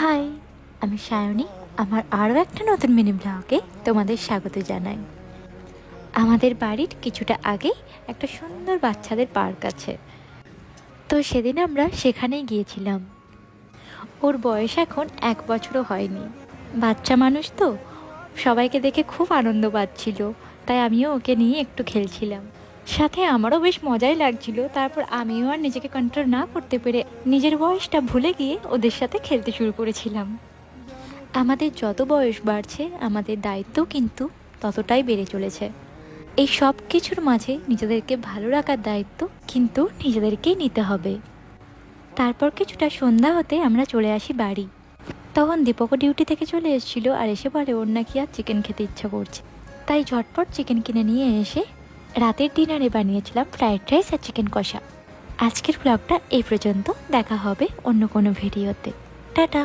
High, আমি সায়নী। আমার আরও একটা নতুন মিনি ব্লগে তোমাদের স্বাগত জানাই। আমাদের বাড়ির কিছুটা আগেই একটা সুন্দর বাচ্চাদের পার্ক আছে, তো সেদিন আমরা সেখানেই গিয়েছিলাম। ওর বয়স এখন 1 বছরও হয়নি। বাচ্চা মানুষ তো, সবাইকে দেখে খুব আনন্দ পাচ্ছিল, তাই আমিও ওকে নিয়ে একটু খেলছিলাম। সাথে আমারও বেশ মজাই লাগছিল। তারপর আমিও আর নিজেকে কন্ট্রোল না করতে পেরে নিজের বয়সটা ভুলে গিয়ে ওদের সাথে খেলতে শুরু করেছিলাম। আমাদের যত বয়স বাড়ছে, আমাদের দায়িত্বও কিন্তু ততটাই বেড়ে চলেছে। এই সব কিছুর মাঝে নিজেদেরকে ভালো রাখার দায়িত্ব কিন্তু নিজেদেরকেই নিতে হবে। তারপর কিছুটা সন্ধ্যা হতে আমরা চলে আসি বাড়ি। তখন দীপকও ডিউটি থেকে চলে এসেছিল, আর এসে বলে ওর নাকি আর চিকেন খেতে ইচ্ছা করছে। তাই ঝটপট চিকেন কিনে নিয়ে এসে রাতের ডিনারে বানিয়েছিলাম ফ্রাইড রাইস আর চিকেন কষা। আজকের ব্লগটা এই পর্যন্ত। দেখা হবে অন্য কোনো ভিডিওতে। টাটা।